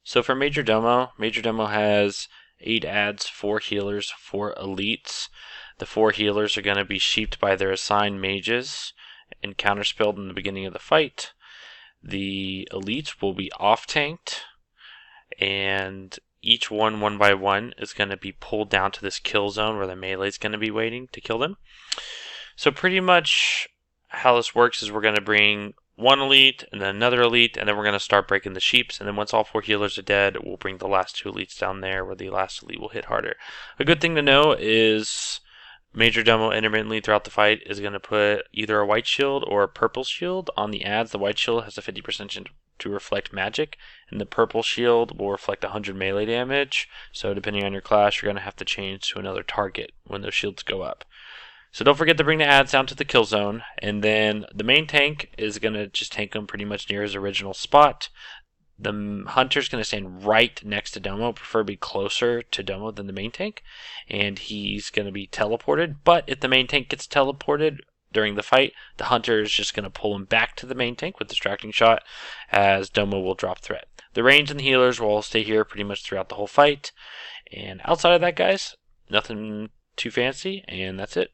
So for Major Domo has 8 adds, 4 healers, 4 elites. The 4 healers are going to be sheeped by their assigned mages and counterspelled in the beginning of the fight. The elites will be off-tanked, and each one by one, is going to be pulled down to this kill zone where the melee is going to be waiting to kill them. So pretty much how this works is we're going to bring one elite and then another elite, and then we're going to start breaking the sheeps, and then once all 4 healers are dead, we'll bring the last 2 elites down there where the last elite will hit harder. A good thing to know is Major Domo intermittently throughout the fight is going to put either a white shield or a purple shield on the adds. The white shield has a 50% chance to reflect magic, and the purple shield will reflect 100 melee damage. So depending on your class, you're going to have to change to another target when those shields go up. So don't forget to bring the adds down to the kill zone, and then the main tank is going to just tank them pretty much near his original spot. The hunter's going to stand right next to Domo, preferably closer to Domo than the main tank, and he's going to be teleported. But if the main tank gets teleported during the fight, the hunter is just going to pull him back to the main tank with distracting shot, as Domo will drop threat. The range and the healers will all stay here pretty much throughout the whole fight, and outside of that, guys, nothing too fancy, and that's it.